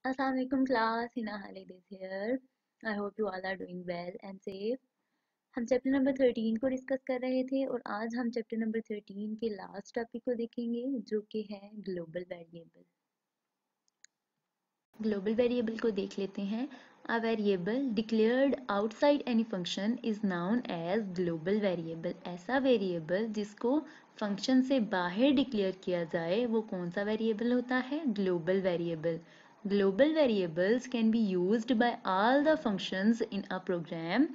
Assalamualaikum class, Hina Khalid is here. I hope you all are doing well and safe. हम chapter number 13 को discuss कर रहे थे और आज हम चैप्टर नंबर 13 के लास्ट टॉपिक को देखेंगे जो कि है ग्लोबल वेरिएबल। ग्लोबल वेरिएबल को देख लेते हैं। A variable declared outside any function is known as global variable. ऐसा वेरिएबल जिसको फंक्शन से बाहर डिक्लेयर किया जाए वो कौन सा वेरिएबल होता है? Global variable. Global variables can be used by all the functions in a program।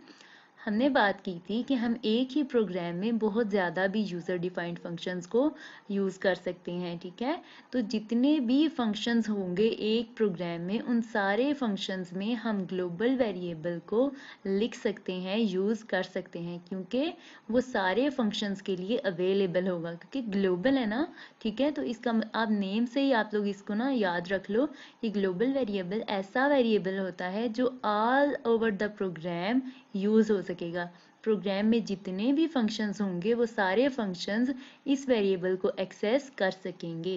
हमने बात की थी कि हम एक ही प्रोग्राम में बहुत ज़्यादा भी यूज़र डिफाइंड फंक्शंस को यूज़ कर सकते हैं, ठीक है। तो जितने भी फंक्शंस होंगे एक प्रोग्राम में उन सारे फंक्शंस में हम ग्लोबल वेरिएबल को लिख सकते हैं, यूज़ कर सकते हैं, क्योंकि वो सारे फंक्शंस के लिए अवेलेबल होगा, क्योंकि ग्लोबल है ना, ठीक है। तो इसका आप नेम से ही आप लोग इसको ना याद रख लो कि ग्लोबल वेरिएबल ऐसा वेरिएबल होता है जो all over the program use हो सकेगा। प्रोग्राम में जितने भी फंक्शंस होंगे वो सारे फंक्शंस इस वेरिएबल को एक्सेस कर सकेंगे।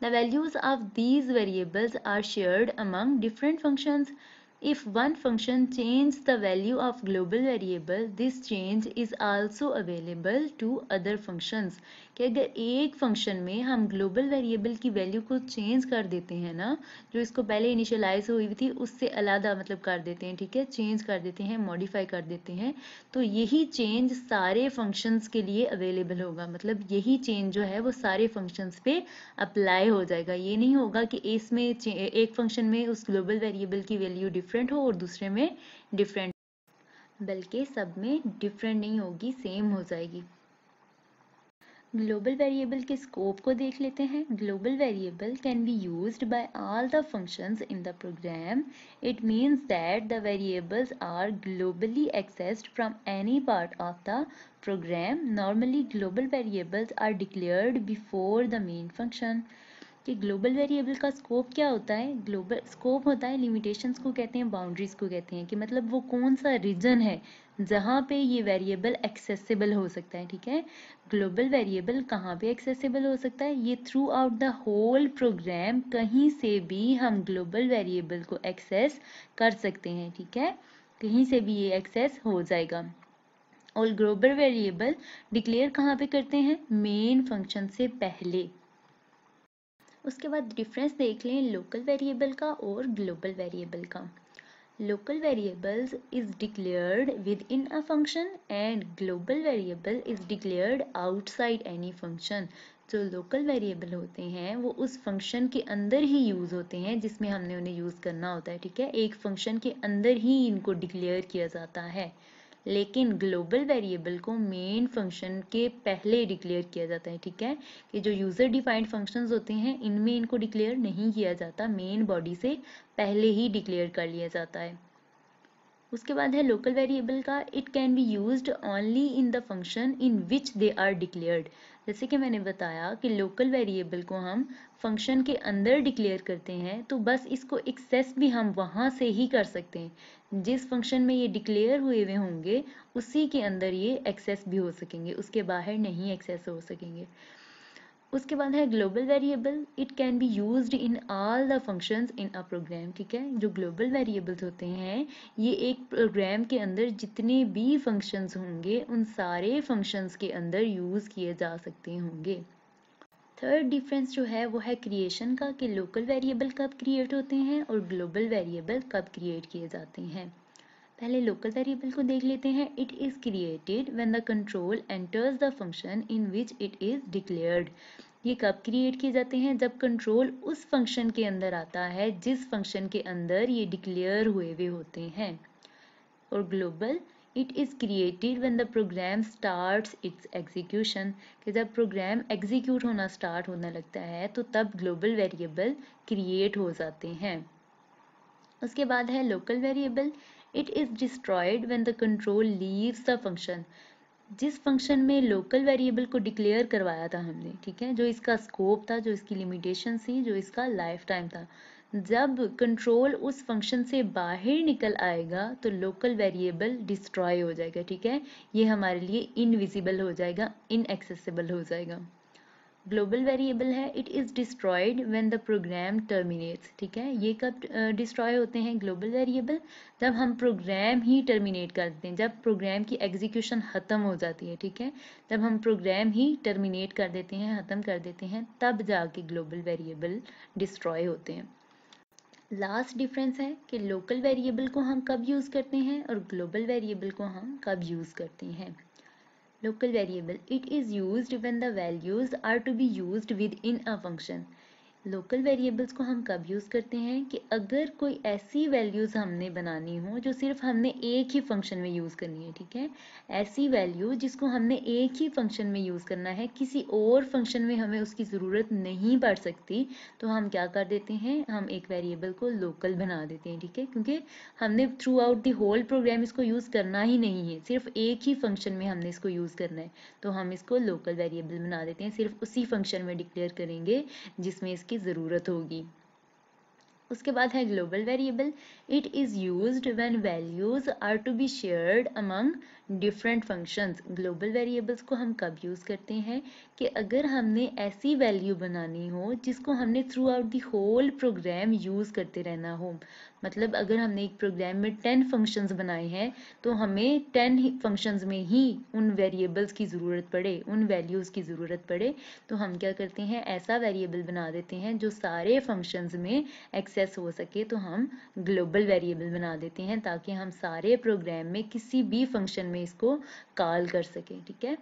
The values of these variables are shared among different functions. If one function changes the value of global variable, this change is also available to other functions। कि अगर एक फंक्शन में हम global variable की value को change कर देते हैं ना, जो इसको पहले इनिशियलाइज हुई थी उससे अलग मतलब कर देते हैं, ठीक है, चेंज कर देते हैं, मॉडिफाई कर देते हैं, तो यही चेंज सारे फंक्शंस के लिए अवेलेबल होगा। मतलब यही चेंज जो है वो सारे फंक्शंस पे अप्लाई हो जाएगा। ये नहीं होगा कि इसमें एक फंक्शन में उस ग्लोबल वेरिएबल की वैल्यू डिफरेंट हो और दूसरे में डिफरेंट, बल्कि सब में डिफरेंट नहीं होगी, सेम हो जाएगी। ग्लोबल वेरिएबल के स्कोप को देख लेते हैं। Global variable can be used by all the functions in the program. It means that the variables are globally accessed from any part of the program। Normally global variables are declared before the main function। कि global variable का scope क्या होता है? Global scope होता है, limitations को कहते हैं, बाउंड्रीज को कहते हैं, कि मतलब वो कौन सा रीजन है जहाँ पे ये वेरिएबल एक्सेसिबल हो सकता है, ठीक है। ग्लोबल वेरिएबल कहाँ पे एक्सेसिबल हो सकता है? ये throughout the whole program कहीं से भी हम ग्लोबल वेरिएबल को एक्सेस कर सकते हैं, ठीक है, कहीं से भी ये एक्सेस हो जाएगा। और ग्लोबल वेरिएबल डिक्लेयर कहाँ पे करते हैं? मेन फंक्शन से पहले। उसके बाद डिफरेंस देख लें लोकल वेरिएबल का और ग्लोबल वेरिएबल का। Local variables is declared with in a function and global variable is declared outside any function. जो लोकल वेरिएबल होते हैं वो उस फंक्शन के अंदर ही यूज़ होते हैं जिसमें हमने उन्हें यूज़ करना होता है, ठीक है। एक फंक्शन के अंदर ही इनको डिक्लेयर किया जाता है, लेकिन ग्लोबल वेरिएबल को मेन फंक्शन के पहले डिक्लेयर किया जाता है, ठीक है। कि जो यूजर डिफाइंड फंक्शंस होते हैं इनमें इनको डिक्लेयर नहीं किया जाता, मेन बॉडी से पहले ही डिक्लेयर कर लिया जाता है। उसके बाद है लोकल वेरिएबल का। It can be used only in the function in which they are declared. जैसे कि मैंने बताया कि लोकल वेरिएबल को हम फंक्शन के अंदर डिक्लेयर करते हैं, तो बस इसको एक्सेस भी हम वहाँ से ही कर सकते हैं। जिस फंक्शन में ये डिक्लेयर हुए हुए होंगे उसी के अंदर ये एक्सेस भी हो सकेंगे, उसके बाहर नहीं एक्सेस हो सकेंगे। उसके बाद है global variable. It can be used in all the functions in a program, ठीक है। जो ग्लोबल वेरिएबल्स होते हैं ये एक प्रोग्राम के अंदर जितने भी फंक्शंस होंगे उन सारे फंक्शंस के अंदर यूज़ किए जा सकते होंगे। थर्ड डिफरेंस जो है वो है क्रिएशन का, कि लोकल वेरिएबल कब क्रिएट होते हैं और ग्लोबल वेरिएबल कब क्रिएट किए जाते हैं। पहले लोकल वेरिएबल को देख लेते हैं। It is created when the control enters the function in which it is declared. ये कब क्रिएट किए जाते हैं? जब कंट्रोल उस फंक्शन के अंदर आता है जिस फंक्शन के अंदर ये डिक्लेयर हुए हुए होते हैं। और global, it is created when the program starts its execution, कि जब प्रोग्राम एग्जीक्यूट होना स्टार्ट होने लगता है तो तब ग्लोबल वेरिएबल क्रिएट हो जाते हैं। उसके बाद है local variable. It is destroyed when the control leaves the function. जिस फंक्शन में लोकल वेरिएबल को डिक्लेयर करवाया था हमने, ठीक है, जो इसका स्कोप था, जो इसकी लिमिटेशन थी, जो इसका लाइफ टाइम था, जब कंट्रोल उस फंक्शन से बाहर निकल आएगा तो लोकल वेरिएबल डिस्ट्रॉय हो जाएगा, ठीक है। ये हमारे लिए इनविजिबल हो जाएगा, इनएक्सेसिबल हो जाएगा। ग्लोबल वेरिएबल है, it is destroyed when the program terminates. ठीक है, ये कब डिस्ट्रॉय होते हैं ग्लोबल वेरिएबल? जब हम प्रोग्राम ही टर्मिनेट कर देते हैं, जब प्रोग्राम की एग्जीक्यूशन ख़त्म हो जाती है। ठीक है, जब हम प्रोग्राम ही टर्मिनेट कर देते हैं, ख़त्म कर देते हैं, तब जाके ग्लोबल वेरिएबल डिस्ट्रॉय होते हैं। लास्ट डिफरेंस है कि लोकल वेरिएबल को हम कब यूज़ करते हैं और ग्लोबल वेरिएबल को हम कब यूज़ करते हैं। Local variable, it is used when the values are to be used within a function. Local variables को हम कब यूज़ करते हैं कि अगर कोई ऐसी वैल्यूज़ हमने बनानी हो जो सिर्फ हमने एक ही फंक्शन में यूज़ करनी है। ठीक है, ऐसी वैल्यू जिसको हमने एक ही फंक्शन में यूज़ करना है, किसी और फंक्शन में हमें उसकी ज़रूरत नहीं पड़ सकती, तो हम क्या कर देते हैं, हम एक वेरिएबल को लोकल बना देते हैं। ठीक है, क्योंकि हमने throughout the whole program इसको यूज़ करना ही नहीं है, सिर्फ एक ही फंक्शन में हमने इसको यूज़ करना है, तो हम इसको लोकल वेरिएबल बना देते हैं, सिर्फ उसी फंक्शन में डिक्लेयर करेंगे जिसमें इसकी ज़रूरत होगी। उसके बाद है global variable, it is used when values are to be shared among different functions. Global variables को हम कब यूज़ करते हैं कि अगर हमने ऐसी वैल्यू बनानी हो जिसको हमने throughout the whole program use करते रहना हो। मतलब अगर हमने एक प्रोग्राम में 10 फंक्शंस बनाए हैं, तो हमें 10 फंक्शंस में ही उन वेरिएबल्स की ज़रूरत पड़े, उन वैल्यूज़ की ज़रूरत पड़े, तो हम क्या करते हैं, ऐसा वेरिएबल बना देते हैं जो सारे फंक्शंस में एक्सेस हो सके, तो हम ग्लोबल वेरिएबल बना देते हैं ताकि हम सारे प्रोग्राम में किसी भी फंक्शन में इसको कॉल कर सकें। ठीक है,